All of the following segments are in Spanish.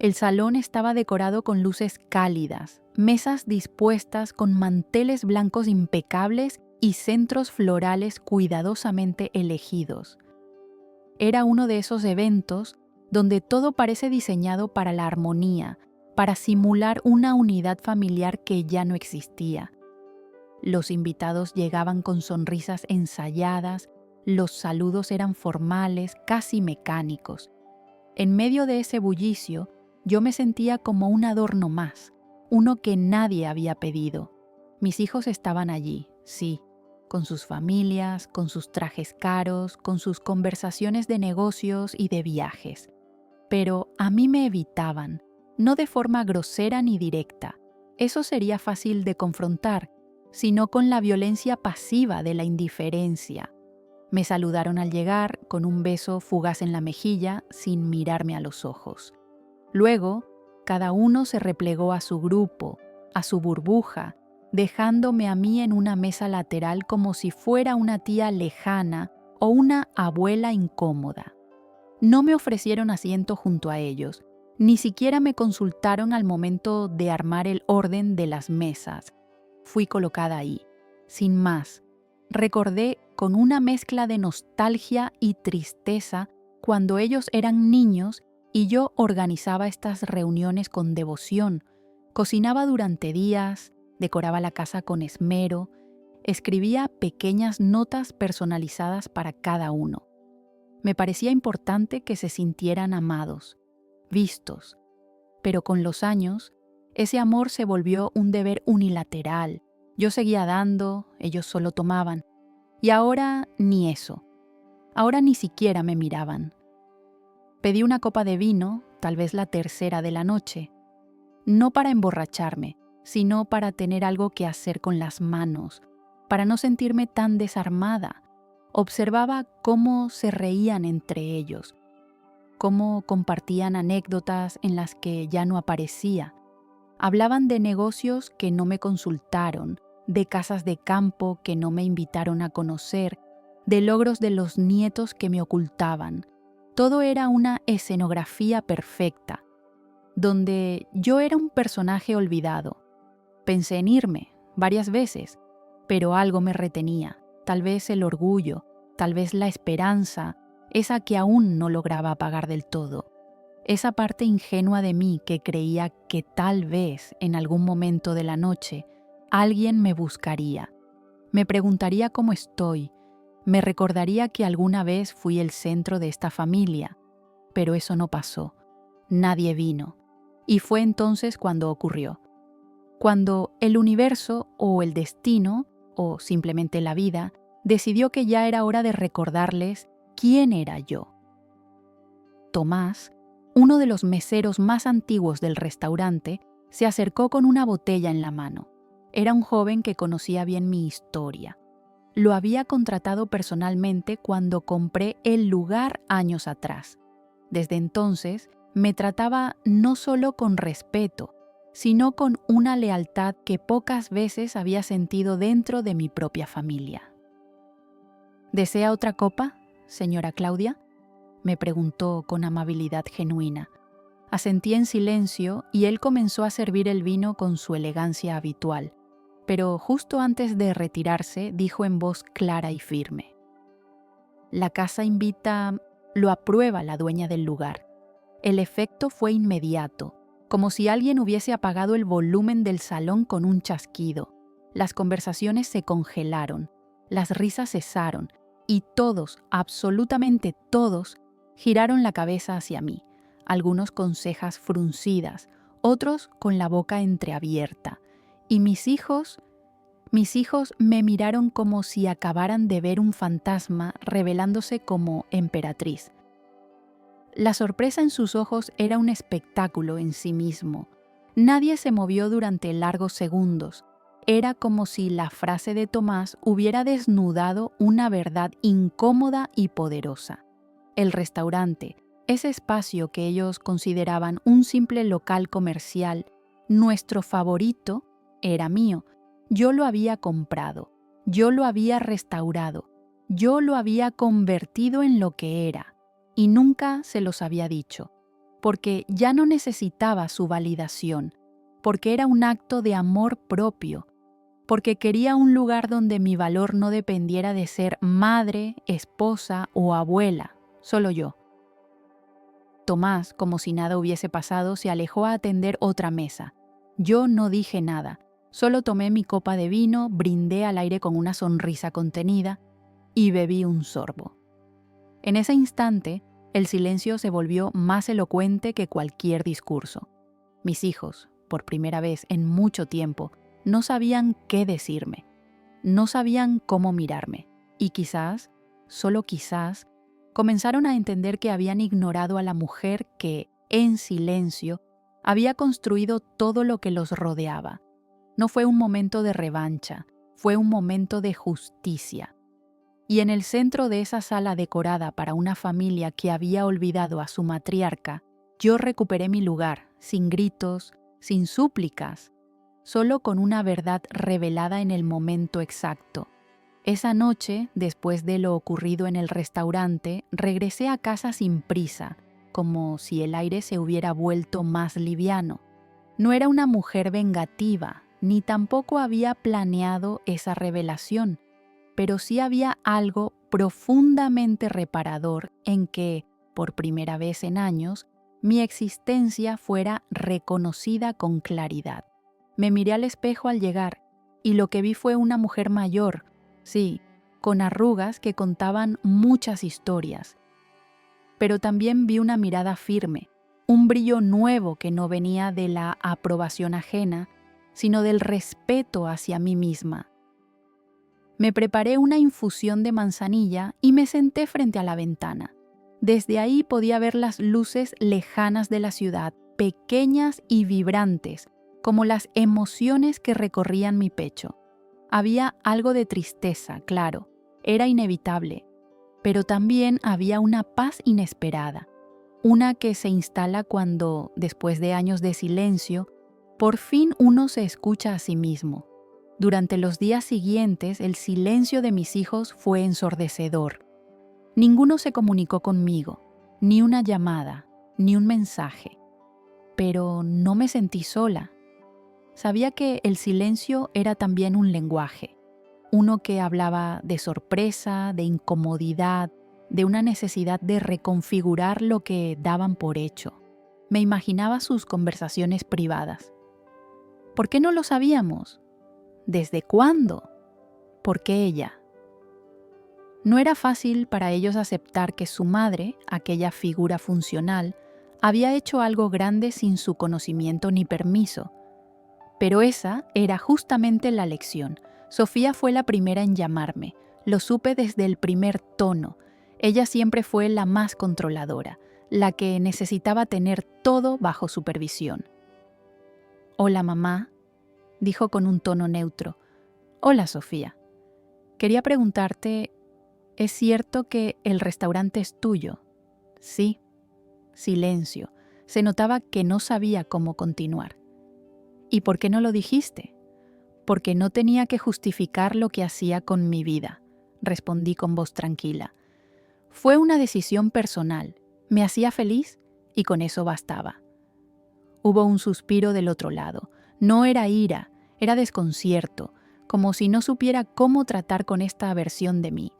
El salón estaba decorado con luces cálidas, mesas dispuestas con manteles blancos impecables y centros florales cuidadosamente elegidos. Era uno de esos eventos donde todo parece diseñado para la armonía, para simular una unidad familiar que ya no existía. Los invitados llegaban con sonrisas ensayadas, los saludos eran formales, casi mecánicos. En medio de ese bullicio, yo me sentía como un adorno más, uno que nadie había pedido. Mis hijos estaban allí, sí, con sus familias, con sus trajes caros, con sus conversaciones de negocios y de viajes. Pero a mí me evitaban, no de forma grosera ni directa. Eso sería fácil de confrontar, sino con la violencia pasiva de la indiferencia. Me saludaron al llegar con un beso fugaz en la mejilla sin mirarme a los ojos. Luego, cada uno se replegó a su grupo, a su burbuja, dejándome a mí en una mesa lateral como si fuera una tía lejana o una abuela incómoda. No me ofrecieron asiento junto a ellos, ni siquiera me consultaron al momento de armar el orden de las mesas. Fui colocada ahí, sin más. Recordé con una mezcla de nostalgia y tristeza cuando ellos eran niños y yo organizaba estas reuniones con devoción, cocinaba durante días, decoraba la casa con esmero, escribía pequeñas notas personalizadas para cada uno. Me parecía importante que se sintieran amados, vistos, pero con los años, ese amor se volvió un deber unilateral. Yo seguía dando, ellos solo tomaban. Y ahora ni eso. Ahora ni siquiera me miraban. Pedí una copa de vino, tal vez la tercera de la noche. No para emborracharme, sino para tener algo que hacer con las manos, para no sentirme tan desarmada. Observaba cómo se reían entre ellos, cómo compartían anécdotas en las que ya no aparecía. Hablaban de negocios que no me consultaron, de casas de campo que no me invitaron a conocer, de logros de los nietos que me ocultaban. Todo era una escenografía perfecta, donde yo era un personaje olvidado. Pensé en irme varias veces, pero algo me retenía, tal vez el orgullo, tal vez la esperanza, esa que aún no lograba apagar del todo. Esa parte ingenua de mí que creía que tal vez en algún momento de la noche alguien me buscaría, me preguntaría cómo estoy, me recordaría que alguna vez fui el centro de esta familia, pero eso no pasó, nadie vino, y fue entonces cuando ocurrió, cuando el universo o el destino, o simplemente la vida, decidió que ya era hora de recordarles quién era yo. Tomás, uno de los meseros más antiguos del restaurante, se acercó con una botella en la mano. Era un joven que conocía bien mi historia. Lo había contratado personalmente cuando compré el lugar años atrás. Desde entonces, me trataba no solo con respeto, sino con una lealtad que pocas veces había sentido dentro de mi propia familia. ¿Desea otra copa, señora Claudia?, me preguntó con amabilidad genuina. Asentí en silencio y él comenzó a servir el vino con su elegancia habitual, pero justo antes de retirarse dijo en voz clara y firme: «La casa invita, lo aprueba la dueña del lugar». El efecto fue inmediato, como si alguien hubiese apagado el volumen del salón con un chasquido. Las conversaciones se congelaron, las risas cesaron y todos, absolutamente todos, giraron la cabeza hacia mí, algunos con cejas fruncidas, otros con la boca entreabierta, y mis hijos me miraron como si acabaran de ver un fantasma revelándose como emperatriz. La sorpresa en sus ojos era un espectáculo en sí mismo. Nadie se movió durante largos segundos. Era como si la frase de Tomás hubiera desnudado una verdad incómoda y poderosa. El restaurante, ese espacio que ellos consideraban un simple local comercial, nuestro favorito, era mío. Yo lo había comprado, yo lo había restaurado, yo lo había convertido en lo que era, y nunca se los había dicho. porque ya no necesitaba su validación, porque era un acto de amor propio, porque quería un lugar donde mi valor no dependiera de ser madre, esposa o abuela, solo yo. Tomás, como si nada hubiese pasado, se alejó a atender otra mesa. Yo no dije nada, solo tomé mi copa de vino, brindé al aire con una sonrisa contenida y bebí un sorbo. En ese instante, el silencio se volvió más elocuente que cualquier discurso. Mis hijos, por primera vez en mucho tiempo, no sabían qué decirme, no sabían cómo mirarme, y quizás, solo quizás, comenzaron a entender que habían ignorado a la mujer que, en silencio, había construido todo lo que los rodeaba. No fue un momento de revancha, fue un momento de justicia. Y en el centro de esa sala decorada para una familia que había olvidado a su matriarca, yo recuperé mi lugar, sin gritos, sin súplicas, solo con una verdad revelada en el momento exacto. Esa noche, después de lo ocurrido en el restaurante, regresé a casa sin prisa, como si el aire se hubiera vuelto más liviano. No era una mujer vengativa, ni tampoco había planeado esa revelación, pero sí había algo profundamente reparador en que, por primera vez en años, mi existencia fuera reconocida con claridad. Me miré al espejo al llegar y lo que vi fue una mujer mayor, sí, con arrugas que contaban muchas historias. Pero también vi una mirada firme, un brillo nuevo que no venía de la aprobación ajena, sino del respeto hacia mí misma. Me preparé una infusión de manzanilla y me senté frente a la ventana. Desde ahí podía ver las luces lejanas de la ciudad, pequeñas y vibrantes, como las emociones que recorrían mi pecho. Había algo de tristeza, claro, era inevitable, pero también había una paz inesperada, una que se instala cuando, después de años de silencio, por fin uno se escucha a sí mismo. Durante los días siguientes, el silencio de mis hijos fue ensordecedor. Ninguno se comunicó conmigo, ni una llamada, ni un mensaje. Pero no me sentí sola. Sabía que el silencio era también un lenguaje, uno que hablaba de sorpresa, de incomodidad, de una necesidad de reconfigurar lo que daban por hecho. Me imaginaba sus conversaciones privadas. ¿Por qué no lo sabíamos? ¿Desde cuándo? ¿Por qué ella? No era fácil para ellos aceptar que su madre, aquella figura funcional, había hecho algo grande sin su conocimiento ni permiso. Pero esa era justamente la lección. Sofía fue la primera en llamarme. Lo supe desde el primer tono. Ella siempre fue la más controladora, la que necesitaba tener todo bajo supervisión. «Hola, mamá», dijo con un tono neutro. «Hola, Sofía. Quería preguntarte, ¿es cierto que el restaurante es tuyo?» «Sí». Silencio. Se notaba que no sabía cómo continuar. «¿Y por qué no lo dijiste?» «Porque no tenía que justificar lo que hacía con mi vida», respondí con voz tranquila. «Fue una decisión personal. Me hacía feliz y con eso bastaba». Hubo un suspiro del otro lado. No era ira, era desconcierto, como si no supiera cómo tratar con esta versión de mí.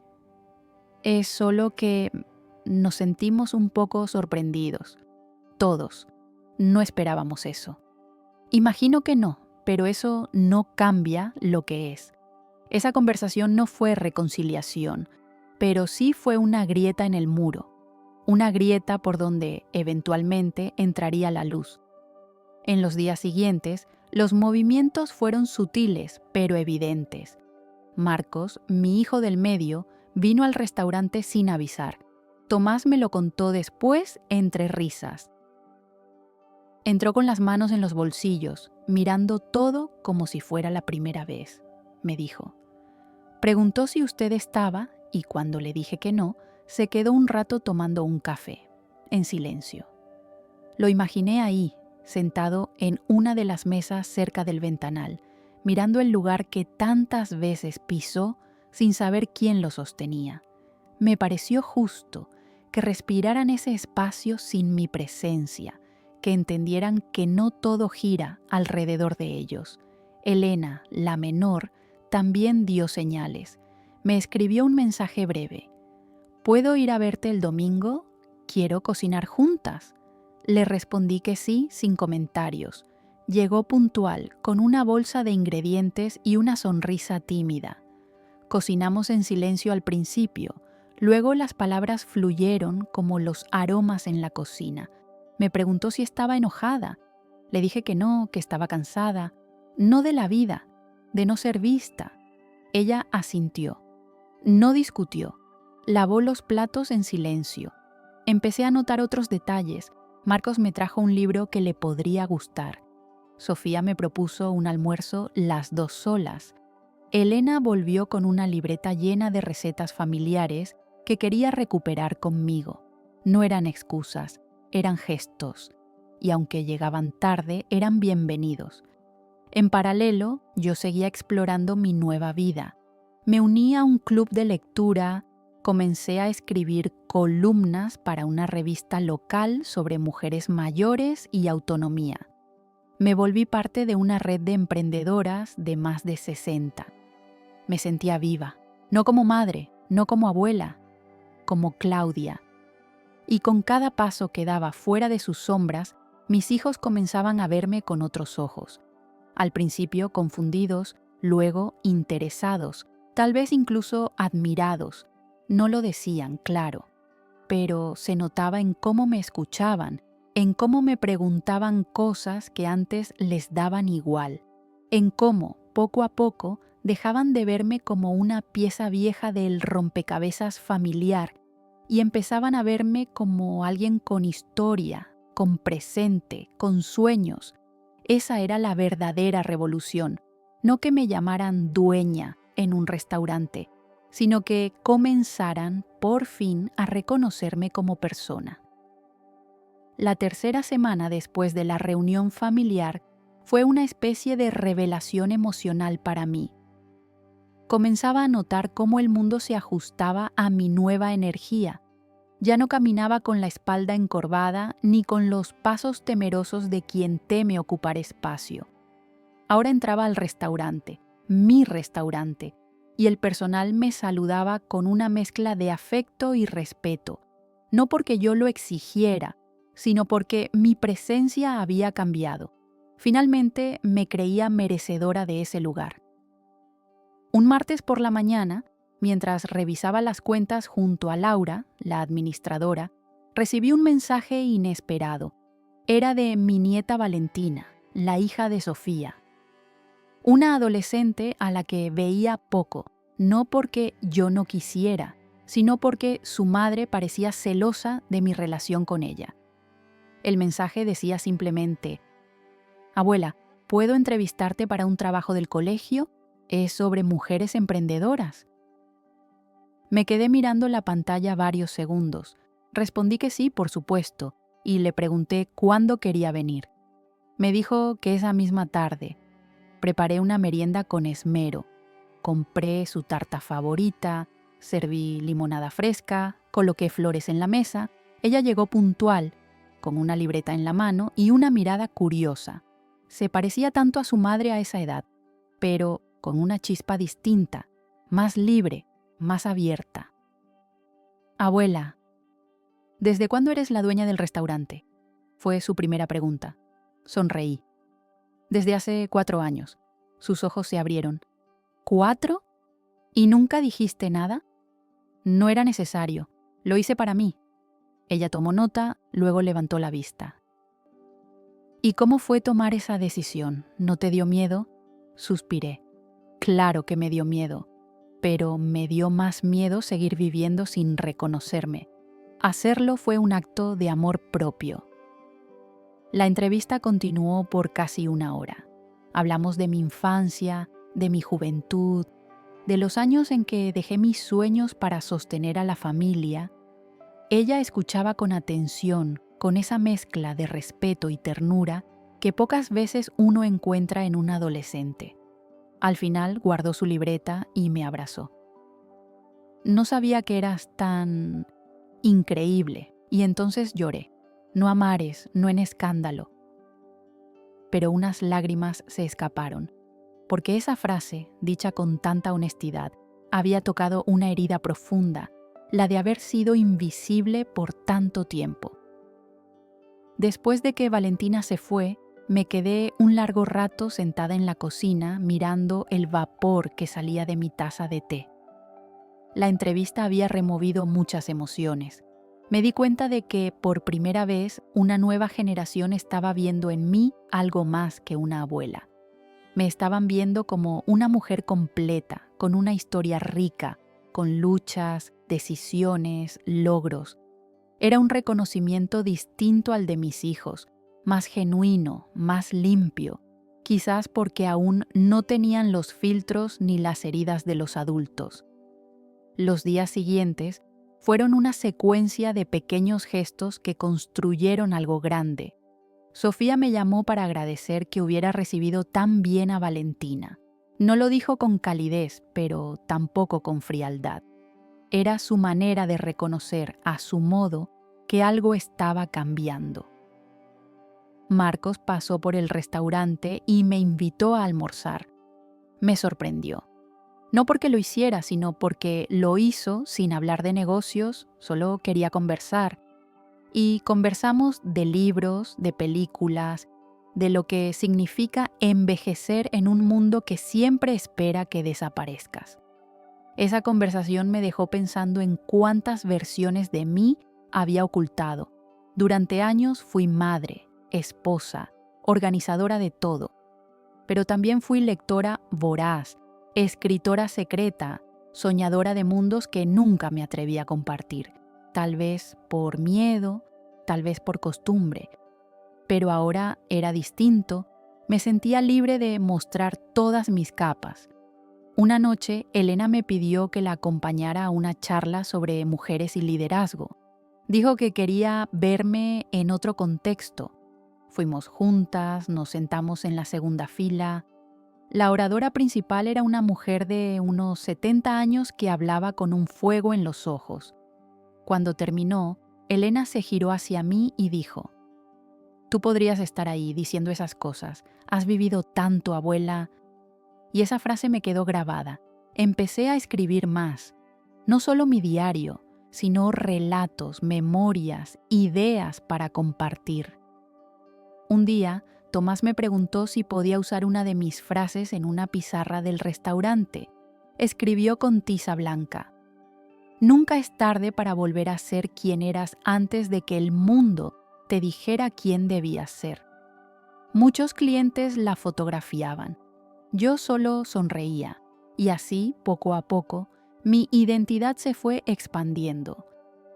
«Es solo que nos sentimos un poco sorprendidos. Todos. No esperábamos eso». «Imagino que no, pero eso no cambia lo que es». Esa conversación no fue reconciliación, pero sí fue una grieta en el muro, una grieta por donde eventualmente entraría la luz. En los días siguientes, los movimientos fueron sutiles, pero evidentes. Marcos, mi hijo del medio, vino al restaurante sin avisar. Tomás me lo contó después entre risas. Entró con las manos en los bolsillos, mirando todo como si fuera la primera vez, me dijo. Preguntó si usted estaba y cuando le dije que no, se quedó un rato tomando un café, en silencio. Lo imaginé ahí, sentado en una de las mesas cerca del ventanal, mirando el lugar que tantas veces pisó sin saber quién lo sostenía. Me pareció justo que respiraran ese espacio sin mi presencia, que entendieran que no todo gira alrededor de ellos. Elena, la menor, también dio señales. Me escribió un mensaje breve. ¿Puedo ir a verte el domingo? Quiero cocinar juntas. Le respondí que sí, sin comentarios. Llegó puntual, con una bolsa de ingredientes y una sonrisa tímida. Cocinamos en silencio al principio, luego las palabras fluyeron como los aromas en la cocina. Me preguntó si estaba enojada. Le dije que no, que estaba cansada, no de la vida, de no ser vista. Ella asintió. No discutió. Lavó los platos en silencio. Empecé a notar otros detalles. Marcos me trajo un libro que le podría gustar. Sofía me propuso un almuerzo las dos solas. Elena volvió con una libreta llena de recetas familiares que quería recuperar conmigo. No eran excusas, eran gestos. Y aunque llegaban tarde, eran bienvenidos. En paralelo, yo seguía explorando mi nueva vida. Me uní a un club de lectura, comencé a escribir columnas para una revista local sobre mujeres mayores y autonomía. Me volví parte de una red de emprendedoras de más de 60. Me sentía viva, no como madre, no como abuela, como Claudia. Y con cada paso que daba fuera de sus sombras, mis hijos comenzaban a verme con otros ojos. Al principio confundidos, luego interesados, tal vez incluso admirados. No lo decían, claro, pero se notaba en cómo me escuchaban, en cómo me preguntaban cosas que antes les daban igual, en cómo, poco a poco, dejaban de verme como una pieza vieja del rompecabezas familiar y empezaban a verme como alguien con historia, con presente, con sueños. Esa era la verdadera revolución, no que me llamaran dueña en un restaurante, sino que comenzaran por fin a reconocerme como persona. La tercera semana después de la reunión familiar fue una especie de revelación emocional para mí. Comenzaba a notar cómo el mundo se ajustaba a mi nueva energía. Ya no caminaba con la espalda encorvada ni con los pasos temerosos de quien teme ocupar espacio. Ahora entraba al restaurante, mi restaurante, y el personal me saludaba con una mezcla de afecto y respeto, no porque yo lo exigiera, sino porque mi presencia había cambiado. Finalmente me creía merecedora de ese lugar. Un martes por la mañana, mientras revisaba las cuentas junto a Laura, la administradora, recibí un mensaje inesperado. Era de mi nieta Valentina, la hija de Sofía. Una adolescente a la que veía poco, no porque yo no quisiera, sino porque su madre parecía celosa de mi relación con ella. El mensaje decía simplemente: «Abuela, ¿puedo entrevistarte para un trabajo del colegio? Es sobre mujeres emprendedoras». Me quedé mirando la pantalla varios segundos. Respondí que sí, por supuesto, y le pregunté cuándo quería venir. Me dijo que esa misma tarde. Preparé una merienda con esmero. Compré su tarta favorita, serví limonada fresca, coloqué flores en la mesa. Ella llegó puntual, con una libreta en la mano y una mirada curiosa. Se parecía tanto a su madre a esa edad, pero con una chispa distinta, más libre, más abierta. «Abuela, ¿desde cuándo eres la dueña del restaurante?», fue su primera pregunta. Sonreí. «Desde hace 4 años». Sus ojos se abrieron. «¿4? ¿Y nunca dijiste nada?». «No era necesario. Lo hice para mí». Ella tomó nota, luego levantó la vista. «¿Y cómo fue tomar esa decisión? ¿No te dio miedo?». Suspiré. Claro que me dio miedo, pero me dio más miedo seguir viviendo sin reconocerme. Hacerlo fue un acto de amor propio. La entrevista continuó por casi 1 hora. Hablamos de mi infancia, de mi juventud, de los años en que dejé mis sueños para sostener a la familia. Ella escuchaba con atención, con esa mezcla de respeto y ternura que pocas veces uno encuentra en un adolescente. Al final guardó su libreta y me abrazó. «No sabía que eras tan increíble, y entonces lloré. No a mares, no en escándalo. Pero unas lágrimas se escaparon, porque esa frase, dicha con tanta honestidad, había tocado una herida profunda, la de haber sido invisible por tanto tiempo. Después de que Valentina se fue, me quedé un largo rato sentada en la cocina mirando el vapor que salía de mi taza de té. La entrevista había removido muchas emociones. Me di cuenta de que, por primera vez, una nueva generación estaba viendo en mí algo más que una abuela. Me estaban viendo como una mujer completa, con una historia rica, con luchas, decisiones, logros. Era un reconocimiento distinto al de mis hijos, más genuino, más limpio, quizás porque aún no tenían los filtros ni las heridas de los adultos. Los días siguientes fueron una secuencia de pequeños gestos que construyeron algo grande. Sofía me llamó para agradecer que hubiera recibido tan bien a Valentina. No lo dijo con calidez, pero tampoco con frialdad. Era su manera de reconocer, a su modo, que algo estaba cambiando. Marcos pasó por el restaurante y me invitó a almorzar. Me sorprendió. No porque lo hiciera, sino porque lo hizo sin hablar de negocios, solo quería conversar. Y conversamos de libros, de películas, de lo que significa envejecer en un mundo que siempre espera que desaparezcas. Esa conversación me dejó pensando en cuántas versiones de mí había ocultado. Durante años fui madre, esposa, organizadora de todo. Pero también fui lectora voraz, escritora secreta, soñadora de mundos que nunca me atreví a compartir. Tal vez por miedo, tal vez por costumbre. Pero ahora era distinto, me sentía libre de mostrar todas mis capas. Una noche, Elena me pidió que la acompañara a una charla sobre mujeres y liderazgo. Dijo que quería verme en otro contexto. Fuimos juntas, nos sentamos en la segunda fila. La oradora principal era una mujer de unos 70 años que hablaba con un fuego en los ojos. Cuando terminó, Elena se giró hacia mí y dijo: «Tú podrías estar ahí diciendo esas cosas. Has vivido tanto, abuela». Y esa frase me quedó grabada. Empecé a escribir más. No solo mi diario, sino relatos, memorias, ideas para compartir. Un día, Tomás me preguntó si podía usar una de mis frases en una pizarra del restaurante. Escribió con tiza blanca: «Nunca es tarde para volver a ser quien eras antes de que el mundo te dijera quién debías ser». Muchos clientes la fotografiaban. Yo solo sonreía, y así, poco a poco, mi identidad se fue expandiendo.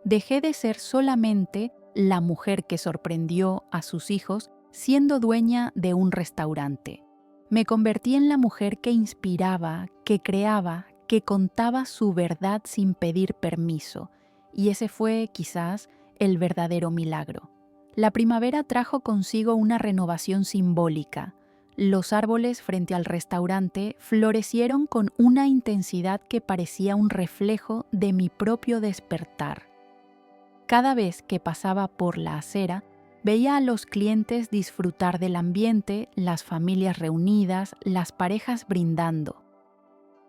Dejé de ser solamente la mujer que sorprendió a sus hijos siendo dueña de un restaurante. Me convertí en la mujer que inspiraba, que creaba, que contaba su verdad sin pedir permiso, y ese fue, quizás, el verdadero milagro. La primavera trajo consigo una renovación simbólica. Los árboles frente al restaurante florecieron con una intensidad que parecía un reflejo de mi propio despertar. Cada vez que pasaba por la acera, veía a los clientes disfrutar del ambiente, las familias reunidas, las parejas brindando.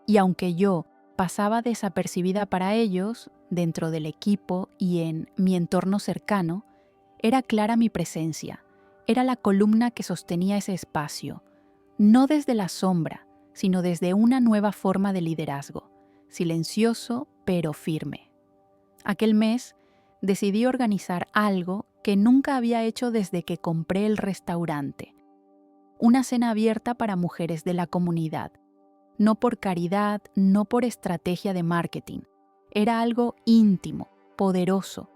Y aunque yo pasaba desapercibida para ellos, dentro del equipo y en mi entorno cercano, era clara mi presencia. Era la columna que sostenía ese espacio, no desde la sombra, sino desde una nueva forma de liderazgo, silencioso pero firme. Aquel mes decidí organizar algo que nunca había hecho desde que compré el restaurante. Una cena abierta para mujeres de la comunidad. No por caridad, no por estrategia de marketing. Era algo íntimo, poderoso.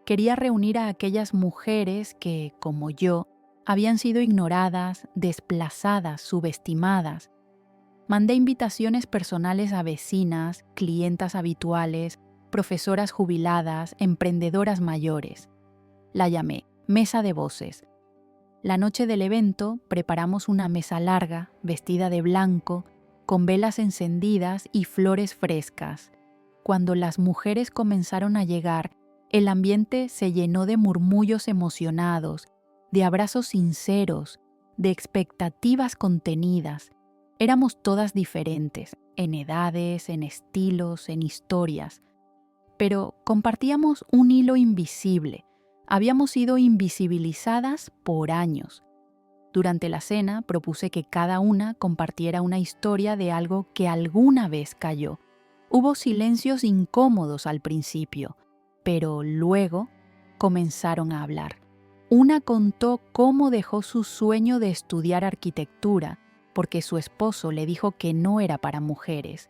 Quería reunir a aquellas mujeres que, como yo, habían sido ignoradas, desplazadas, subestimadas. Mandé invitaciones personales a vecinas, clientas habituales, profesoras jubiladas, emprendedoras mayores. La llamé Mesa de Voces. La noche del evento preparamos una mesa larga, vestida de blanco, con velas encendidas y flores frescas. Cuando las mujeres comenzaron a llegar, El ambiente se llenó de murmullos emocionados, de abrazos sinceros, de expectativas contenidas. Éramos todas diferentes, en edades, en estilos, en historias, pero compartíamos un hilo invisible. Habíamos sido invisibilizadas por años. Durante la cena propuse que cada una compartiera una historia de algo que alguna vez cayó. Hubo silencios incómodos al principio, pero luego comenzaron a hablar. Una contó cómo dejó su sueño de estudiar arquitectura porque su esposo le dijo que no era para mujeres.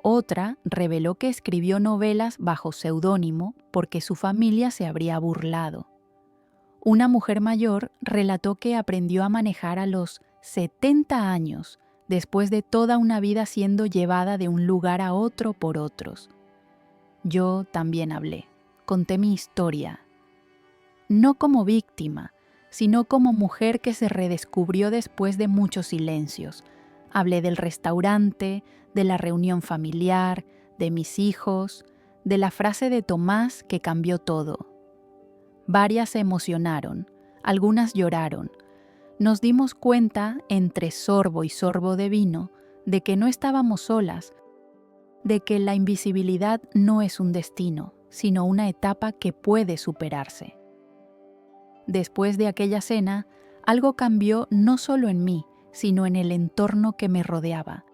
Otra reveló que escribió novelas bajo seudónimo porque su familia se habría burlado. Una mujer mayor relató que aprendió a manejar a los 70 años, después de toda una vida siendo llevada de un lugar a otro por otros. Yo también hablé, conté mi historia, no como víctima, sino como mujer que se redescubrió después de muchos silencios. Hablé del restaurante, de la reunión familiar, de mis hijos, de la frase de Tomás que cambió todo. Varias se emocionaron, algunas lloraron. Nos dimos cuenta, entre sorbo y sorbo de vino, de que no estábamos solas, de que la invisibilidad no es un destino, sino una etapa que puede superarse. Después de aquella cena, algo cambió no solo en mí, sino en el entorno que me rodeaba.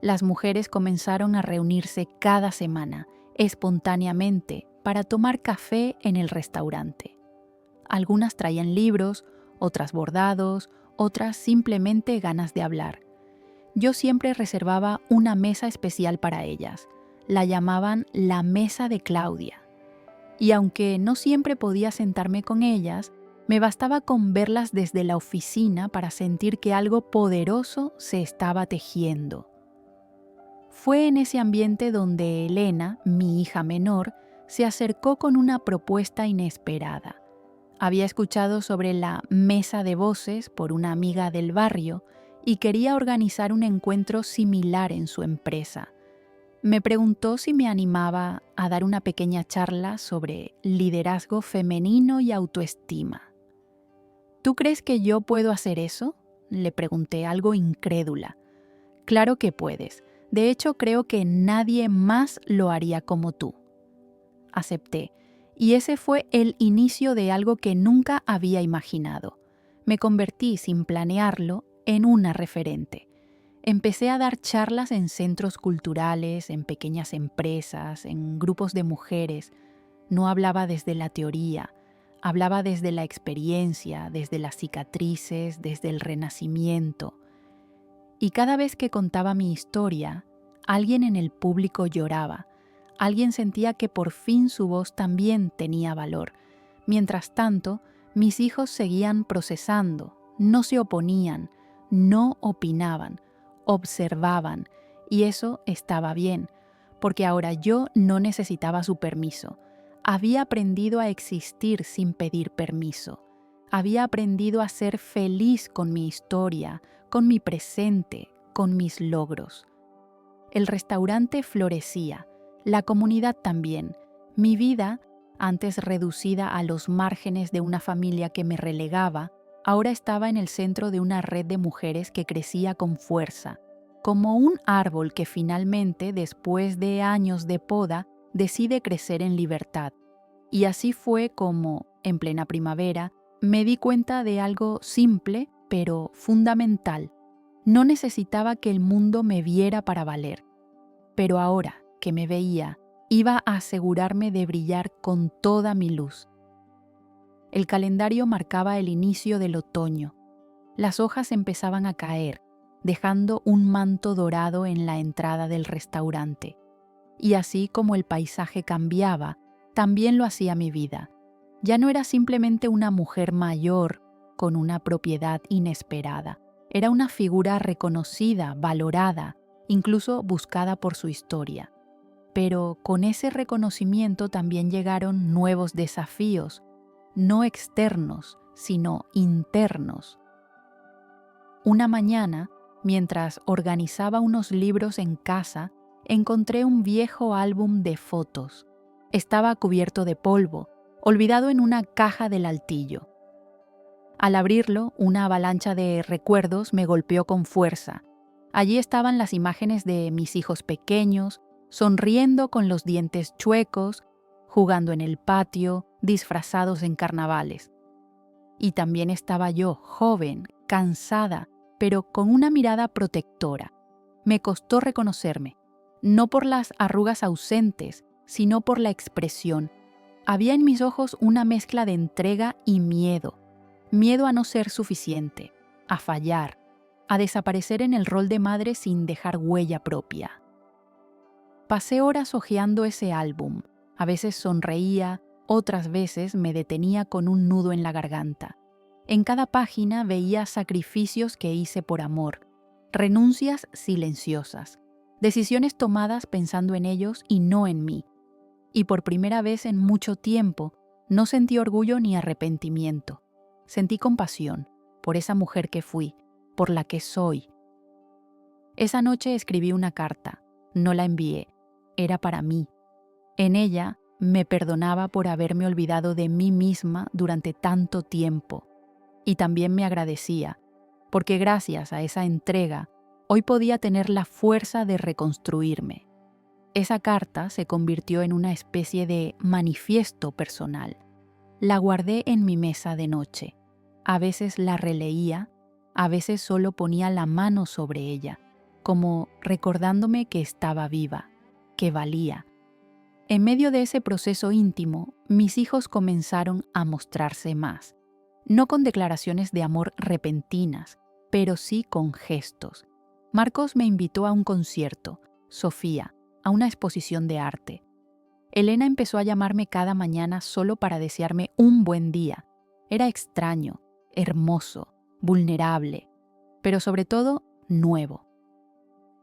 Las mujeres comenzaron a reunirse cada semana, espontáneamente, para tomar café en el restaurante. Algunas traían libros, otras bordados, otras simplemente ganas de hablar. Yo siempre reservaba una mesa especial para ellas. La llamaban la mesa de Claudia. Y aunque no siempre podía sentarme con ellas, me bastaba con verlas desde la oficina para sentir que algo poderoso se estaba tejiendo. Fue en ese ambiente donde Elena, mi hija menor, se acercó con una propuesta inesperada. Había escuchado sobre la mesa de voces por una amiga del barrio y quería organizar un encuentro similar en su empresa. Me preguntó si me animaba a dar una pequeña charla sobre liderazgo femenino y autoestima. ¿Tú crees que yo puedo hacer eso?, le pregunté, algo incrédula. Claro que puedes. De hecho, creo que nadie más lo haría como tú. Acepté. Y ese fue el inicio de algo que nunca había imaginado. Me convertí, sin planearlo, en una referente. Empecé a dar charlas en centros culturales, en pequeñas empresas, en grupos de mujeres. No hablaba desde la teoría, hablaba desde la experiencia, desde las cicatrices, desde el renacimiento. Y cada vez que contaba mi historia, alguien en el público lloraba. Alguien sentía que por fin su voz también tenía valor. Mientras tanto, mis hijos seguían procesando, no se oponían, no opinaban, observaban, y eso estaba bien, porque ahora yo no necesitaba su permiso. Había aprendido a existir sin pedir permiso. Había aprendido a ser feliz con mi historia, con mi presente, con mis logros. El restaurante florecía. La comunidad también. Mi vida, antes reducida a los márgenes de una familia que me relegaba, ahora estaba en el centro de una red de mujeres que crecía con fuerza, como un árbol que finalmente, después de años de poda, decide crecer en libertad. Y así fue como, en plena primavera, me di cuenta de algo simple, pero fundamental. No necesitaba que el mundo me viera para valer. Pero ahora que me veía, iba a asegurarme de brillar con toda mi luz. El calendario marcaba el inicio del otoño. Las hojas empezaban a caer, dejando un manto dorado en la entrada del restaurante. Y así como el paisaje cambiaba, también lo hacía mi vida. Ya no era simplemente una mujer mayor con una propiedad inesperada. Era una figura reconocida, valorada, incluso buscada por su historia. Pero con ese reconocimiento también llegaron nuevos desafíos, no externos, sino internos. Una mañana, mientras organizaba unos libros en casa, encontré un viejo álbum de fotos. Estaba cubierto de polvo, olvidado en una caja del altillo. Al abrirlo, una avalancha de recuerdos me golpeó con fuerza. Allí estaban las imágenes de mis hijos pequeños, sonriendo con los dientes chuecos, jugando en el patio, disfrazados en carnavales. Y también estaba yo, joven, cansada, pero con una mirada protectora. Me costó reconocerme, no por las arrugas ausentes, sino por la expresión. Había en mis ojos una mezcla de entrega y miedo. Miedo a no ser suficiente, a fallar, a desaparecer en el rol de madre sin dejar huella propia. Pasé horas hojeando ese álbum. A veces sonreía, otras veces me detenía con un nudo en la garganta. En cada página veía sacrificios que hice por amor, renuncias silenciosas, decisiones tomadas pensando en ellos y no en mí. Y por primera vez en mucho tiempo no sentí orgullo ni arrepentimiento. Sentí compasión por esa mujer que fui, por la que soy. Esa noche escribí una carta, no la envié, era para mí. En ella me perdonaba por haberme olvidado de mí misma durante tanto tiempo. Y también me agradecía, porque gracias a esa entrega, hoy podía tener la fuerza de reconstruirme. Esa carta se convirtió en una especie de manifiesto personal. La guardé en mi mesa de noche. A veces la releía, a veces solo ponía la mano sobre ella, como recordándome que estaba viva, que valía. En medio de ese proceso íntimo, mis hijos comenzaron a mostrarse más. No con declaraciones de amor repentinas, pero sí con gestos. Marcos me invitó a un concierto, Sofía, a una exposición de arte. Elena empezó a llamarme cada mañana solo para desearme un buen día. Era extraño, hermoso, vulnerable, pero sobre todo nuevo.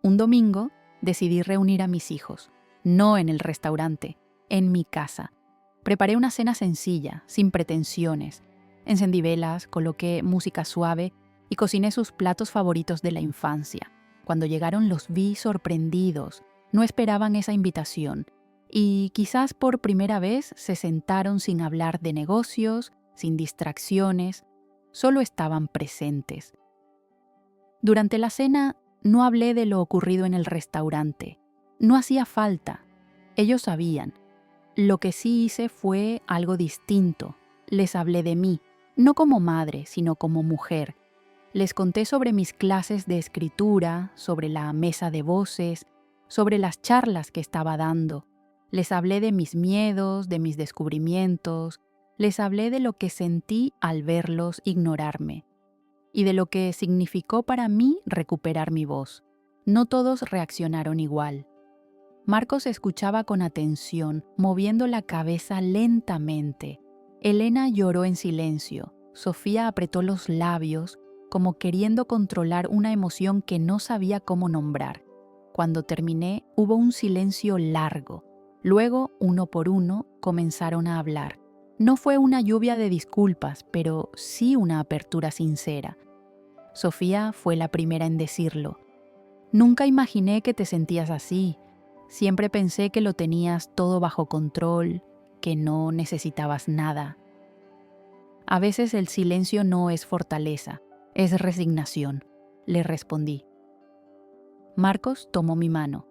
Un domingo decidí reunir a mis hijos, no en el restaurante, en mi casa. Preparé una cena sencilla, sin pretensiones. Encendí velas, coloqué música suave y cociné sus platos favoritos de la infancia. Cuando llegaron los vi sorprendidos, no esperaban esa invitación y quizás por primera vez se sentaron sin hablar de negocios, sin distracciones, solo estaban presentes. Durante la cena no hablé de lo ocurrido en el restaurante. No hacía falta. Ellos sabían. Lo que sí hice fue algo distinto. Les hablé de mí, no como madre, sino como mujer. Les conté sobre mis clases de escritura, sobre la mesa de voces, sobre las charlas que estaba dando. Les hablé de mis miedos, de mis descubrimientos. Les hablé de lo que sentí al verlos ignorarme y de lo que significó para mí recuperar mi voz. No todos reaccionaron igual. Marcos escuchaba con atención, moviendo la cabeza lentamente. Elena lloró en silencio. Sofía apretó los labios, como queriendo controlar una emoción que no sabía cómo nombrar. Cuando terminé, hubo un silencio largo. Luego, uno por uno, comenzaron a hablar. No fue una lluvia de disculpas, pero sí una apertura sincera. Sofía fue la primera en decirlo. Nunca imaginé que te sentías así. Siempre pensé que lo tenías todo bajo control, que no necesitabas nada. A veces el silencio no es fortaleza, es resignación, le respondí. Marcos tomó mi mano.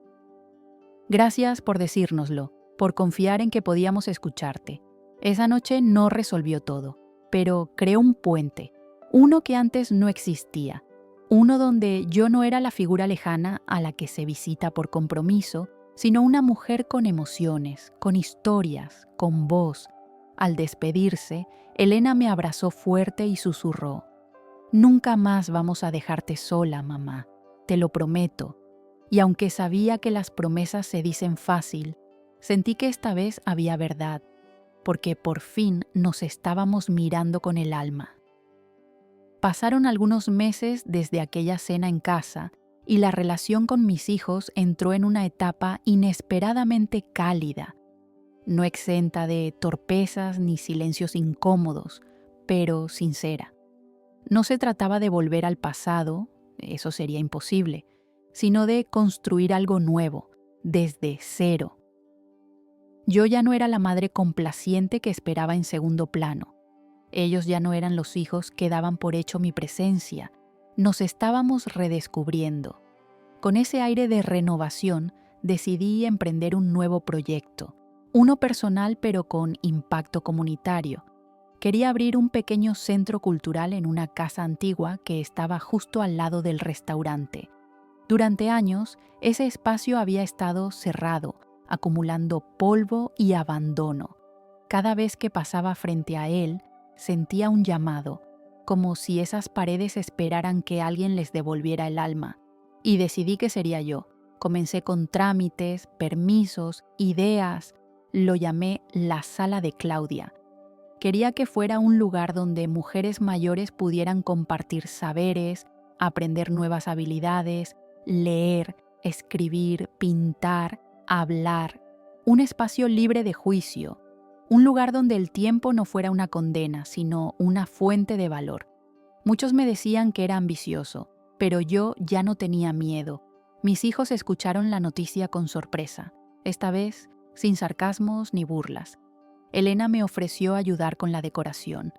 Gracias por decírnoslo, por confiar en que podíamos escucharte. Esa noche no resolvió todo, pero creó un puente, uno que antes no existía, uno donde yo no era la figura lejana a la que se visita por compromiso, sino una mujer con emociones, con historias, con voz. Al despedirse, Elena me abrazó fuerte y susurró: «Nunca más vamos a dejarte sola, mamá, te lo prometo». Y aunque sabía que las promesas se dicen fácil, sentí que esta vez había verdad, porque por fin nos estábamos mirando con el alma. Pasaron algunos meses desde aquella cena en casa y la relación con mis hijos entró en una etapa inesperadamente cálida, no exenta de torpezas ni silencios incómodos, pero sincera. No se trataba de volver al pasado, eso sería imposible, sino de construir algo nuevo, desde cero. Yo ya no era la madre complaciente que esperaba en segundo plano. Ellos ya no eran los hijos que daban por hecho mi presencia. Nos estábamos redescubriendo. Con ese aire de renovación, decidí emprender un nuevo proyecto, uno personal pero con impacto comunitario. Quería abrir un pequeño centro cultural en una casa antigua que estaba justo al lado del restaurante. Durante años, ese espacio había estado cerrado, acumulando polvo y abandono. Cada vez que pasaba frente a él, sentía un llamado, como si esas paredes esperaran que alguien les devolviera el alma. Y decidí que sería yo. Comencé con trámites, permisos, ideas. Lo llamé la Sala de Claudia. Quería que fuera un lugar donde mujeres mayores pudieran compartir saberes, aprender nuevas habilidades, leer, escribir, pintar, hablar. Un espacio libre de juicio. Un lugar donde el tiempo no fuera una condena, sino una fuente de valor. Muchos me decían que era ambicioso, pero yo ya no tenía miedo. Mis hijos escucharon la noticia con sorpresa, esta vez sin sarcasmos ni burlas. Elena me ofreció ayudar con la decoración.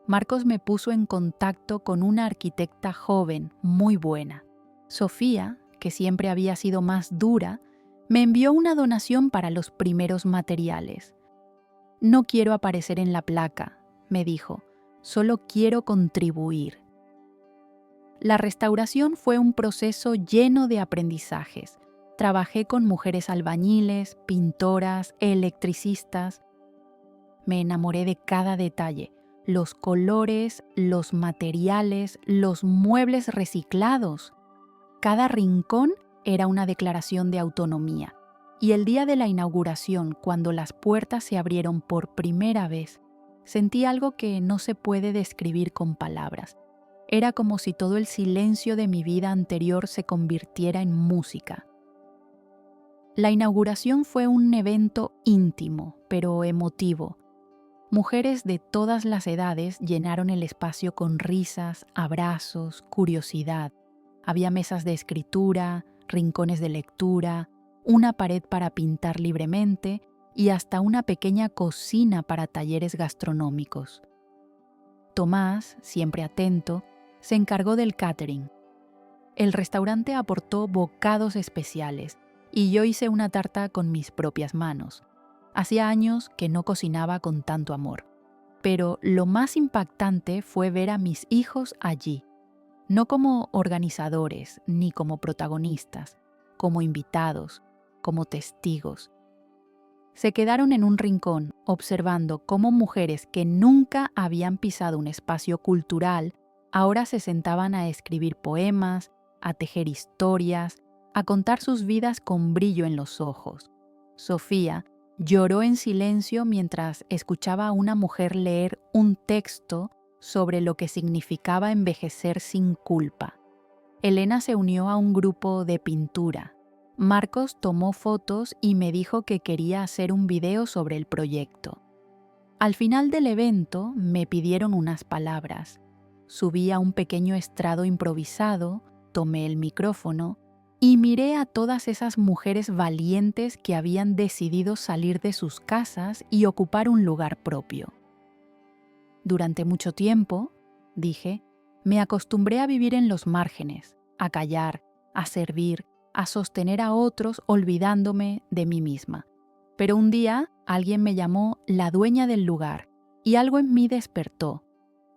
Marcos me puso en contacto con una arquitecta joven, muy buena. Sofía, que siempre había sido más dura, me envió una donación para los primeros materiales. No quiero aparecer en la placa, me dijo, solo quiero contribuir. La restauración fue un proceso lleno de aprendizajes. Trabajé con mujeres albañiles, pintoras, electricistas. Me enamoré de cada detalle, los colores, los materiales, los muebles reciclados. Cada rincón era una declaración de autonomía. Y el día de la inauguración, cuando las puertas se abrieron por primera vez, sentí algo que no se puede describir con palabras. Era como si todo el silencio de mi vida anterior se convirtiera en música. La inauguración fue un evento íntimo, pero emotivo. Mujeres de todas las edades llenaron el espacio con risas, abrazos, curiosidad. Había mesas de escritura, rincones de lectura, una pared para pintar libremente y hasta una pequeña cocina para talleres gastronómicos. Tomás, siempre atento, se encargó del catering. El restaurante aportó bocados especiales y yo hice una tarta con mis propias manos. Hacía años que no cocinaba con tanto amor. Pero lo más impactante fue ver a mis hijos allí, no como organizadores ni como protagonistas, como invitados, como testigos. Se quedaron en un rincón observando cómo mujeres que nunca habían pisado un espacio cultural ahora se sentaban a escribir poemas, a tejer historias, a contar sus vidas con brillo en los ojos. Sofía lloró en silencio mientras escuchaba a una mujer leer un texto sobre lo que significaba envejecer sin culpa. Elena se unió a un grupo de pintura. Marcos tomó fotos y me dijo que quería hacer un video sobre el proyecto. Al final del evento me pidieron unas palabras. Subí a un pequeño estrado improvisado, tomé el micrófono y miré a todas esas mujeres valientes que habían decidido salir de sus casas y ocupar un lugar propio. Durante mucho tiempo, dije, me acostumbré a vivir en los márgenes, a callar, a servir, a sostener a otros olvidándome de mí misma. Pero un día alguien me llamó la dueña del lugar y algo en mí despertó.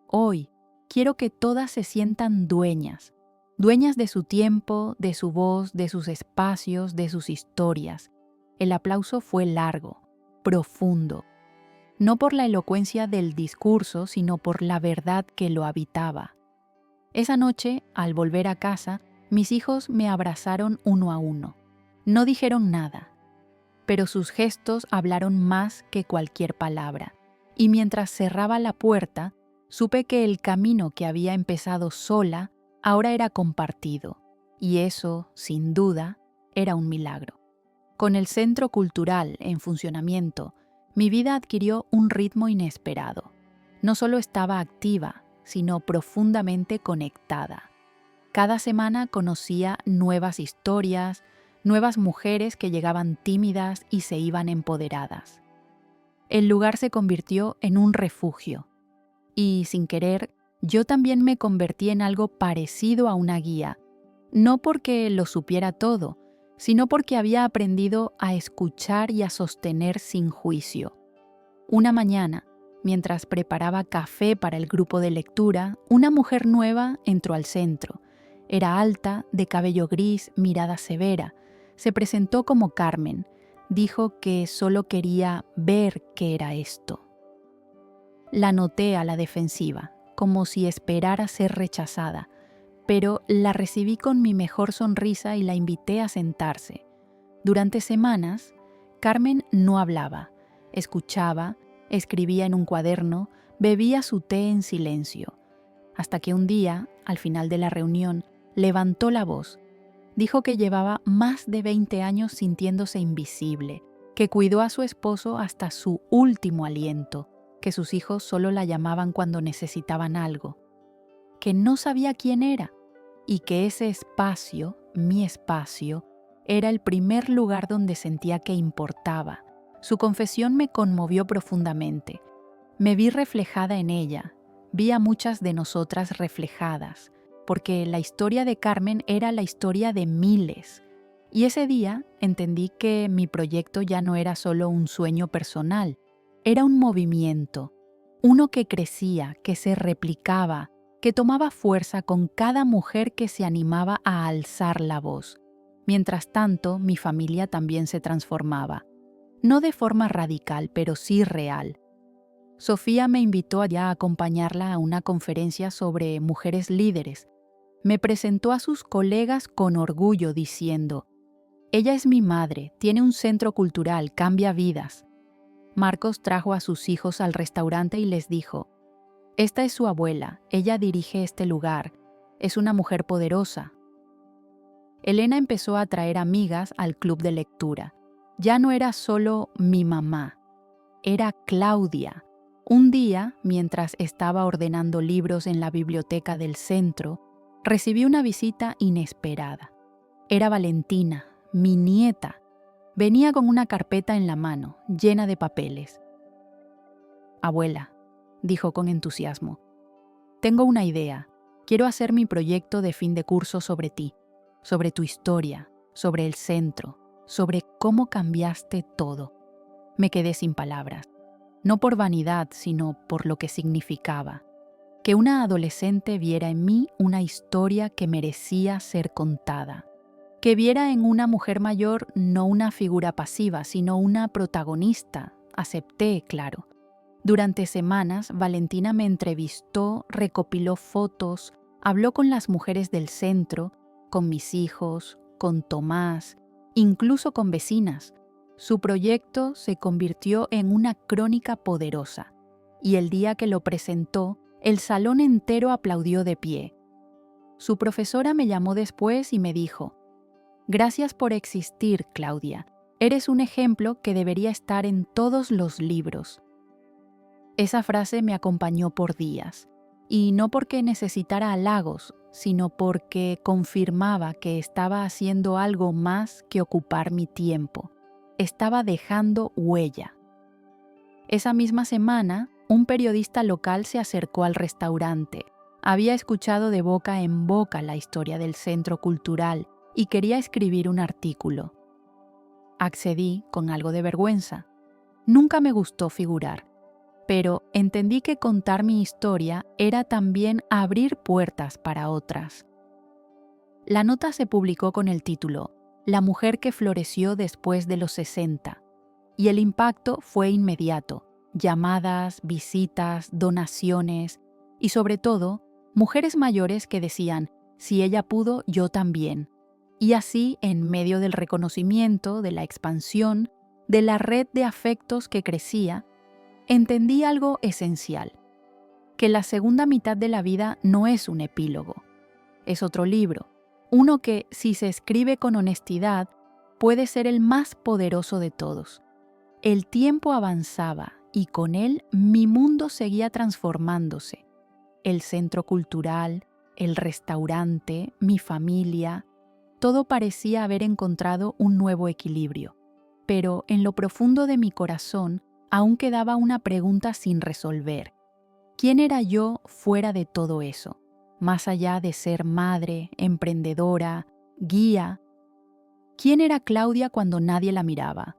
Hoy quiero que todas se sientan dueñas de su tiempo, de su voz, de sus espacios, de sus historias. El aplauso fue largo, profundo, no por la elocuencia del discurso, sino por la verdad que lo habitaba. Esa noche, al volver a casa, mis hijos me abrazaron uno a uno. No dijeron nada, pero sus gestos hablaron más que cualquier palabra. Y mientras cerraba la puerta, supe que el camino que había empezado sola ahora era compartido, y eso, sin duda, era un milagro. Con el centro cultural en funcionamiento, mi vida adquirió un ritmo inesperado. No solo estaba activa, sino profundamente conectada. Cada semana conocía nuevas historias, nuevas mujeres que llegaban tímidas y se iban empoderadas. El lugar se convirtió en un refugio y, sin querer, yo también me convertí en algo parecido a una guía, no porque lo supiera todo, sino porque había aprendido a escuchar y a sostener sin juicio. Una mañana, mientras preparaba café para el grupo de lectura, una mujer nueva entró al centro. Era alta, de cabello gris, mirada severa. Se presentó como Carmen. Dijo que solo quería ver qué era esto. La noté a la defensiva, como si esperara ser rechazada, pero la recibí con mi mejor sonrisa y la invité a sentarse. Durante semanas, Carmen no hablaba, escuchaba, escribía en un cuaderno, bebía su té en silencio, hasta que un día, al final de la reunión, levantó la voz. Dijo que llevaba más de 20 años sintiéndose invisible, que cuidó a su esposo hasta su último aliento, que sus hijos solo la llamaban cuando necesitaban algo, que no sabía quién era y que ese espacio, mi espacio, era el primer lugar donde sentía que importaba. Su confesión me conmovió profundamente. Me vi reflejada en ella, vi a muchas de nosotras reflejadas, porque la historia de Carmen era la historia de miles. Y ese día entendí que mi proyecto ya no era solo un sueño personal, era un movimiento, uno que crecía, que se replicaba, que tomaba fuerza con cada mujer que se animaba a alzar la voz. Mientras tanto, mi familia también se transformaba. No de forma radical, pero sí real. Sofía me invitó allá a acompañarla a una conferencia sobre mujeres líderes. Me presentó a sus colegas con orgullo diciendo: «Ella es mi madre, tiene un centro cultural, cambia vidas». Marcos trajo a sus hijos al restaurante y les dijo: «Esta es su abuela, ella dirige este lugar, es una mujer poderosa». Elena empezó a traer amigas al club de lectura. Ya no era solo mi mamá, era Claudia. Un día, mientras estaba ordenando libros en la biblioteca del centro, recibí una visita inesperada. Era Valentina, mi nieta. Venía con una carpeta en la mano, llena de papeles. «Abuela», dijo con entusiasmo, «tengo una idea. Quiero hacer mi proyecto de fin de curso sobre ti, sobre tu historia, sobre el centro, sobre cómo cambiaste todo». Me quedé sin palabras, no por vanidad, sino por lo que significaba. Que una adolescente viera en mí una historia que merecía ser contada. Que viera en una mujer mayor no una figura pasiva, sino una protagonista. Acepté, claro. Durante semanas, Valentina me entrevistó, recopiló fotos, habló con las mujeres del centro, con mis hijos, con Tomás, incluso con vecinas. Su proyecto se convirtió en una crónica poderosa, y el día que lo presentó, el salón entero aplaudió de pie. Su profesora me llamó después y me dijo: «Gracias por existir, Claudia. Eres un ejemplo que debería estar en todos los libros». Esa frase me acompañó por días, y no porque necesitara halagos, sino porque confirmaba que estaba haciendo algo más que ocupar mi tiempo. Estaba dejando huella. Esa misma semana, un periodista local se acercó al restaurante. Había escuchado de boca en boca la historia del centro cultural y quería escribir un artículo. Accedí con algo de vergüenza. Nunca me gustó figurar, pero entendí que contar mi historia era también abrir puertas para otras. La nota se publicó con el título «La mujer que floreció después de los 60», y el impacto fue inmediato. Llamadas, visitas, donaciones y sobre todo, mujeres mayores que decían: «Si ella pudo, yo también». Y así, en medio del reconocimiento, de la expansión, de la red de afectos que crecía, entendí algo esencial: que la segunda mitad de la vida no es un epílogo, es otro libro, uno que, si se escribe con honestidad, puede ser el más poderoso de todos. El tiempo avanzaba y con él mi mundo seguía transformándose. El centro cultural, el restaurante, mi familia. todo parecía haber encontrado un nuevo equilibrio, pero en lo profundo de mi corazón aún quedaba una pregunta sin resolver. ¿Quién era yo fuera de todo eso? Más allá de ser madre, emprendedora, guía. ¿Quién era Claudia cuando nadie la miraba?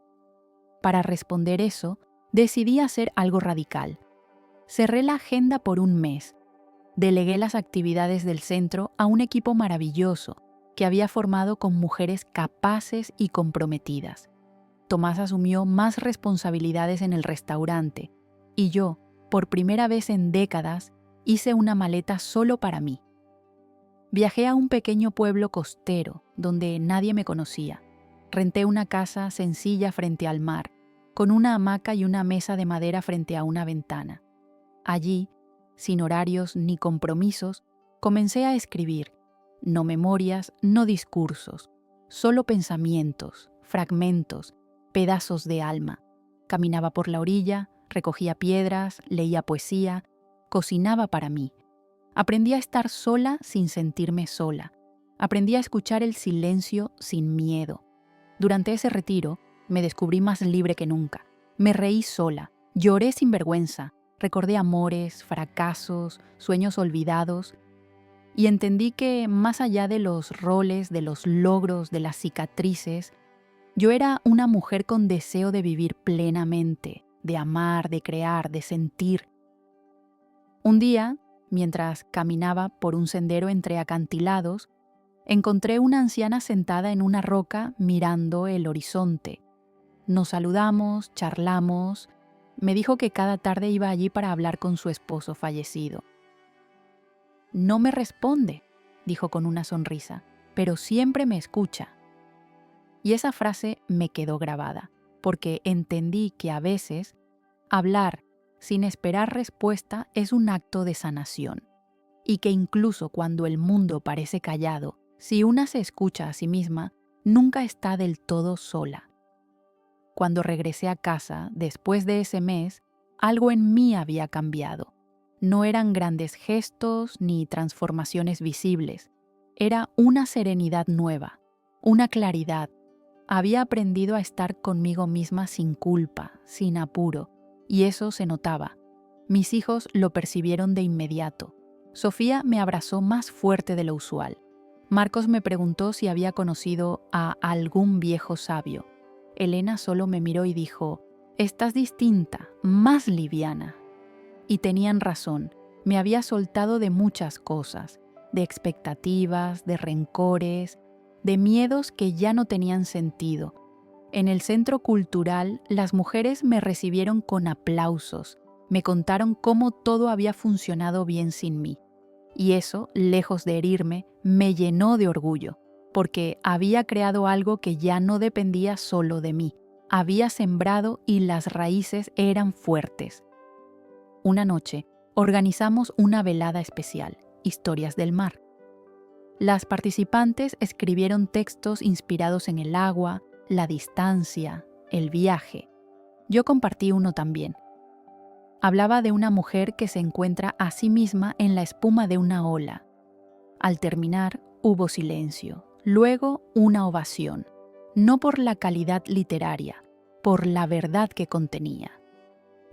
Para responder eso, decidí hacer algo radical. Cerré la agenda por un mes. Delegué las actividades del centro a un equipo maravilloso que había formado con mujeres capaces y comprometidas. Tomás asumió más responsabilidades en el restaurante y yo, por primera vez en décadas, hice una maleta solo para mí. Viajé a un pequeño pueblo costero donde nadie me conocía. Renté una casa sencilla frente al mar, con una hamaca y una mesa de madera frente a una ventana. Allí, sin horarios ni compromisos, comencé a escribir. No memorias, no discursos, solo pensamientos, fragmentos, pedazos de alma. Caminaba por la orilla, recogía piedras, leía poesía, cocinaba para mí. Aprendí a estar sola sin sentirme sola. Aprendí a escuchar el silencio sin miedo. Durante ese retiro, me descubrí más libre que nunca. Me reí sola, lloré sin vergüenza, recordé amores, fracasos, sueños olvidados y entendí que más allá de los roles, de los logros, de las cicatrices, yo era una mujer con deseo de vivir plenamente, de amar, de crear, de sentir. Un día, mientras caminaba por un sendero entre acantilados, encontré una anciana sentada en una roca mirando el horizonte. Nos saludamos, charlamos. Me dijo que cada tarde iba allí para hablar con su esposo fallecido. No me responde, dijo con una sonrisa, pero siempre me escucha. Y esa frase me quedó grabada, porque entendí que a veces hablar sin esperar respuesta es un acto de sanación, y que incluso cuando el mundo parece callado, si una se escucha a sí misma, nunca está del todo sola. Cuando regresé a casa, después de ese mes, algo en mí había cambiado. No eran grandes gestos ni transformaciones visibles. Era una serenidad nueva, una claridad. Había aprendido a estar conmigo misma sin culpa, sin apuro, y eso se notaba. Mis hijos lo percibieron de inmediato. Sofía me abrazó más fuerte de lo usual. Marcos me preguntó si había conocido a algún viejo sabio. Elena solo me miró y dijo: «Estás distinta, más liviana». Y tenían razón, me había soltado de muchas cosas, de expectativas, de rencores, de miedos que ya no tenían sentido. En el centro cultural, las mujeres me recibieron con aplausos, me contaron cómo todo había funcionado bien sin mí. Y eso, lejos de herirme, me llenó de orgullo, porque había creado algo que ya no dependía solo de mí. Había sembrado y las raíces eran fuertes. Una noche, organizamos una velada especial, Historias del Mar. Las participantes escribieron textos inspirados en el agua, la distancia, el viaje. Yo compartí uno también. Hablaba de una mujer que se encuentra a sí misma en la espuma de una ola. Al terminar, hubo silencio, luego una ovación, no por la calidad literaria, por la verdad que contenía.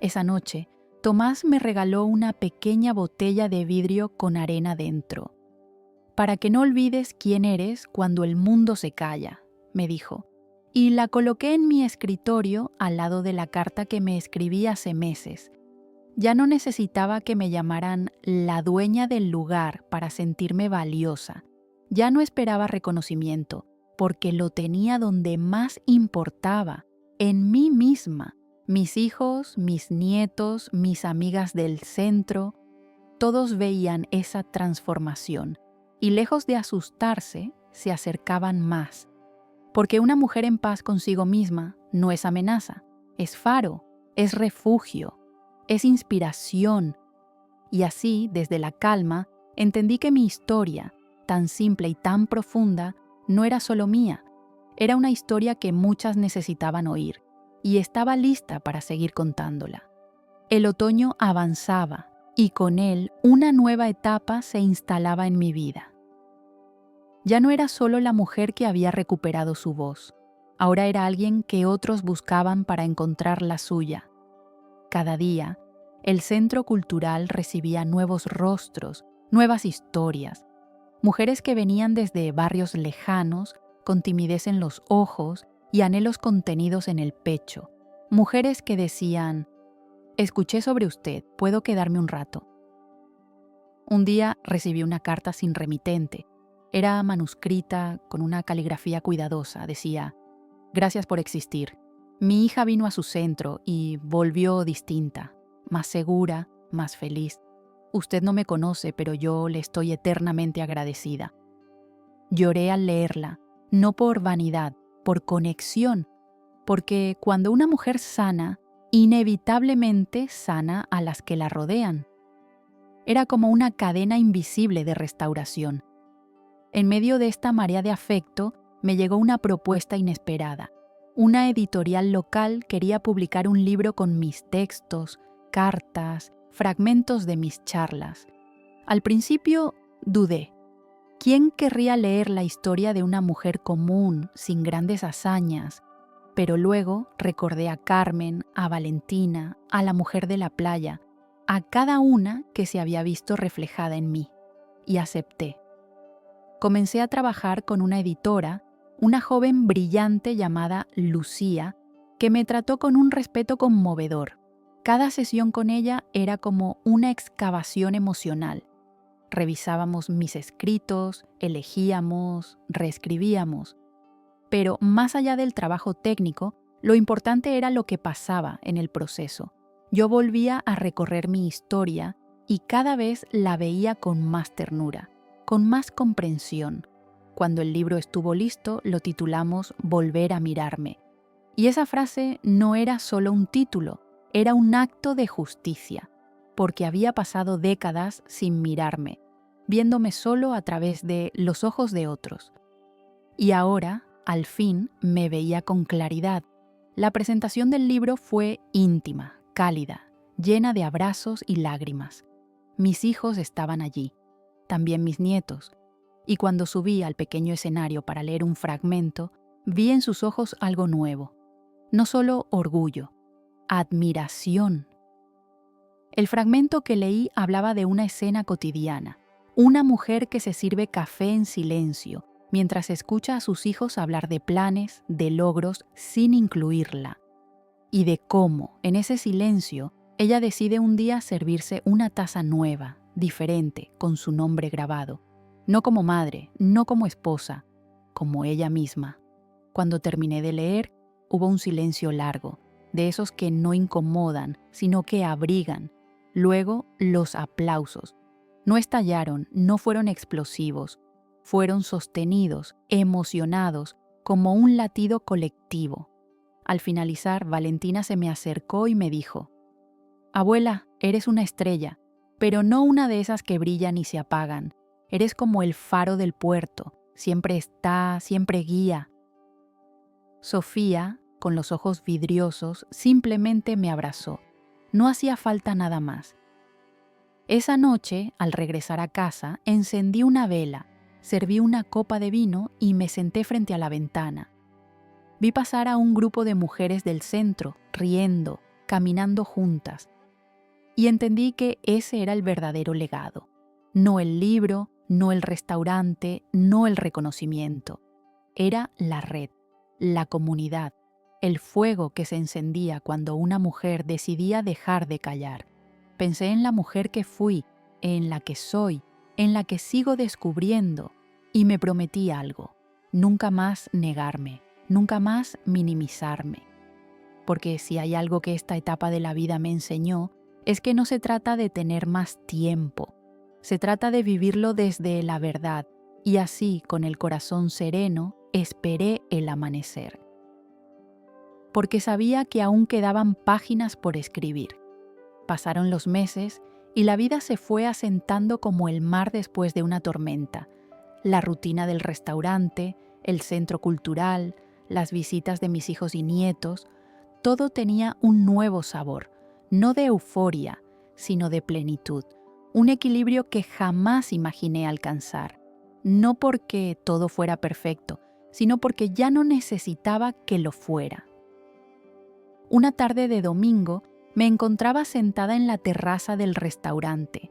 Esa noche, Tomás me regaló una pequeña botella de vidrio con arena dentro. «Para que no olvides quién eres cuando el mundo se calla», me dijo, y la coloqué en mi escritorio al lado de la carta que me escribí hace meses. Ya no necesitaba que me llamaran la dueña del lugar para sentirme valiosa. Ya no esperaba reconocimiento, porque lo tenía donde más importaba, en mí misma. Mis hijos, mis nietos, mis amigas del centro, todos veían esa transformación y lejos de asustarse, se acercaban más. Porque una mujer en paz consigo misma no es amenaza, es faro, es refugio, es inspiración. Y así, desde la calma, entendí que mi historia, tan simple y tan profunda, no era solo mía, era una historia que muchas necesitaban oír, y estaba lista para seguir contándola. El otoño avanzaba, y con él una nueva etapa se instalaba en mi vida. Ya no era solo la mujer que había recuperado su voz. Ahora era alguien que otros buscaban para encontrar la suya. Cada día, el centro cultural recibía nuevos rostros, nuevas historias. Mujeres que venían desde barrios lejanos, con timidez en los ojos y anhelos contenidos en el pecho. Mujeres que decían: escuché sobre usted, ¿puedo quedarme un rato? Un día recibí una carta sin remitente. Era manuscrita, con una caligrafía cuidadosa. Decía: gracias por existir. Mi hija vino a su centro y volvió distinta, más segura, más feliz. Usted no me conoce, pero yo le estoy eternamente agradecida. Lloré al leerla, no por vanidad, por conexión, porque cuando una mujer sana, inevitablemente sana a las que la rodean. Era como una cadena invisible de restauración. En medio de esta marea de afecto, me llegó una propuesta inesperada. Una editorial local quería publicar un libro con mis textos, cartas, fragmentos de mis charlas. Al principio dudé. ¿Quién querría leer la historia de una mujer común, sin grandes hazañas? Pero luego recordé a Carmen, a Valentina, a la mujer de la playa, a cada una que se había visto reflejada en mí, y acepté. Comencé a trabajar con una editora, una joven brillante llamada Lucía, que me trató con un respeto conmovedor. Cada sesión con ella era como una excavación emocional. Revisábamos mis escritos, elegíamos, reescribíamos. Pero más allá del trabajo técnico, lo importante era lo que pasaba en el proceso. Yo volvía a recorrer mi historia y cada vez la veía con más ternura, con más comprensión. Cuando el libro estuvo listo, lo titulamos Volver a mirarme. Y esa frase no era solo un título, era un acto de justicia, porque había pasado décadas sin mirarme, viéndome solo a través de los ojos de otros. Y ahora, al fin, me veía con claridad. La presentación del libro fue íntima, cálida, llena de abrazos y lágrimas. Mis hijos estaban allí, también mis nietos, y cuando subí al pequeño escenario para leer un fragmento, vi en sus ojos algo nuevo. No solo orgullo, admiración. El fragmento que leí hablaba de una escena cotidiana, una mujer que se sirve café en silencio, mientras escucha a sus hijos hablar de planes, de logros, sin incluirla. Y de cómo, en ese silencio, ella decide un día servirse una taza nueva, diferente, con su nombre grabado. No como madre, no como esposa, como ella misma. Cuando terminé de leer, hubo un silencio largo, de esos que no incomodan, sino que abrigan. Luego, los aplausos. No estallaron, no fueron explosivos, fueron sostenidos, emocionados, como un latido colectivo. Al finalizar, Valentina se me acercó y me dijo: «Abuela, eres una estrella, pero no una de esas que brillan y se apagan. Eres como el faro del puerto, siempre está, siempre guía». Sofía, con los ojos vidriosos, simplemente me abrazó. No hacía falta nada más. Esa noche, al regresar a casa, encendí una vela, serví una copa de vino y me senté frente a la ventana. Vi pasar a un grupo de mujeres del centro, riendo, caminando juntas, y entendí que ese era el verdadero legado. No el libro, no el restaurante, no el reconocimiento. Era la red, la comunidad, el fuego que se encendía cuando una mujer decidía dejar de callar. Pensé en la mujer que fui, en la que soy, en la que sigo descubriendo, y me prometí algo: nunca más negarme, nunca más minimizarme. Porque si hay algo que esta etapa de la vida me enseñó, es que no se trata de tener más tiempo, se trata de vivirlo desde la verdad, y así, con el corazón sereno, esperé el amanecer. Porque sabía que aún quedaban páginas por escribir. Pasaron los meses y la vida se fue asentando como el mar después de una tormenta. La rutina del restaurante, el centro cultural, las visitas de mis hijos y nietos, todo tenía un nuevo sabor, no de euforia, sino de plenitud, un equilibrio que jamás imaginé alcanzar. no porque todo fuera perfecto, sino porque ya no necesitaba que lo fuera. Una tarde de domingo me encontraba sentada en la terraza del restaurante.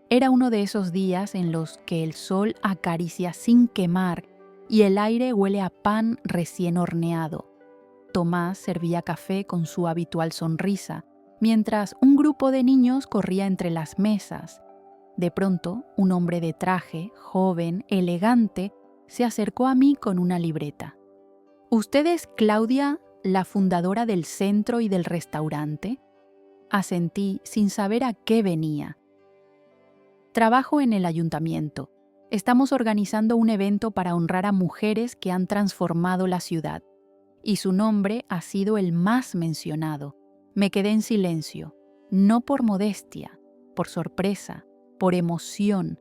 Era uno de esos días en los que el sol acaricia sin quemar y el aire huele a pan recién horneado. Tomás servía café con su habitual sonrisa, mientras un grupo de niños corría entre las mesas. De pronto, un hombre de traje, joven, elegante, se acercó a mí con una libreta. ¿Usted es Claudia, la fundadora del centro y del restaurante? Asentí sin saber a qué venía. Trabajo en el ayuntamiento. Estamos organizando un evento para honrar a mujeres que han transformado la ciudad. Y su nombre ha sido el más mencionado. Me quedé en silencio, no por modestia, por sorpresa, por emoción,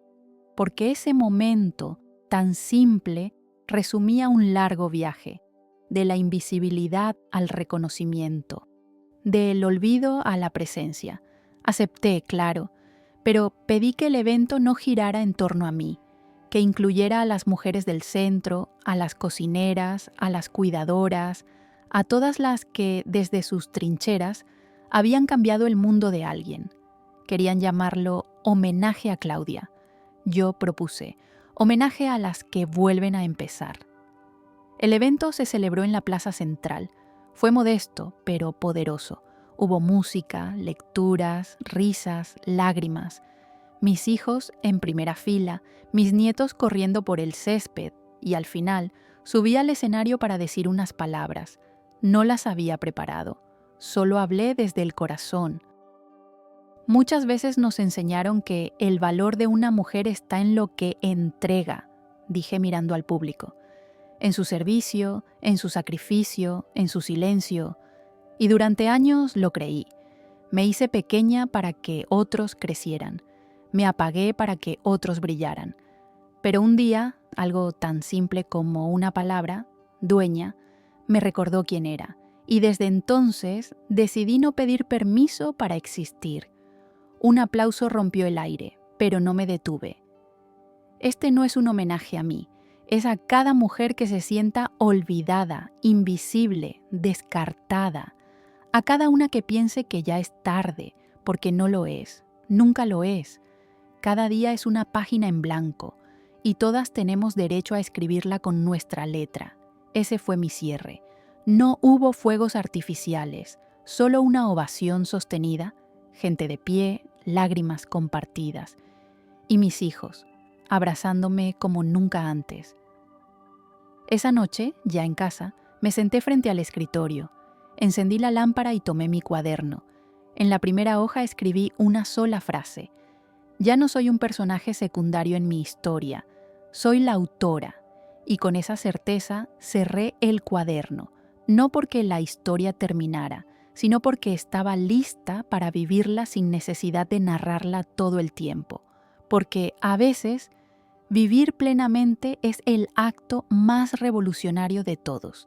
porque ese momento tan simple resumía un largo viaje, de la invisibilidad al reconocimiento, del olvido a la presencia. Acepté, claro, pero pedí que el evento no girara en torno a mí, que incluyera a las mujeres del centro, a las cocineras, a las cuidadoras, a todas las que, desde sus trincheras, habían cambiado el mundo de alguien. Querían llamarlo homenaje a Claudia. Yo propuse, homenaje a las que vuelven a empezar. El evento se celebró en la plaza central. Fue modesto, pero poderoso. Hubo música, lecturas, risas, lágrimas. Mis hijos en primera fila, mis nietos corriendo por el césped, y al final subí al escenario para decir unas palabras. No las había preparado, solo hablé desde el corazón. Muchas veces nos enseñaron que el valor de una mujer está en lo que entrega, dije mirando al público, en su servicio, en su sacrificio, en su silencio, y durante años lo creí. Me hice pequeña para que otros crecieran. Me apagué para que otros brillaran. Pero un día, algo tan simple como una palabra, dueña, me recordó quién era, y desde entonces decidí no pedir permiso para existir. Un aplauso rompió el aire, pero no me detuve. Este no es un homenaje a mí, es a cada mujer que se sienta olvidada, invisible, descartada, a cada una que piense que ya es tarde, porque no lo es, nunca lo es. Cada día es una página en blanco, y todas tenemos derecho a escribirla con nuestra letra. Ese fue mi cierre. No hubo fuegos artificiales, solo una ovación sostenida, gente de pie, lágrimas compartidas, y mis hijos, abrazándome como nunca antes. Esa noche, ya en casa, me senté frente al escritorio, encendí la lámpara y tomé mi cuaderno. En la primera hoja escribí una sola frase. Ya no soy un personaje secundario en mi historia, soy la autora, y con esa certeza cerré el cuaderno, no porque la historia terminara, sino porque estaba lista para vivirla sin necesidad de narrarla todo el tiempo, porque a veces vivir plenamente es el acto más revolucionario de todos.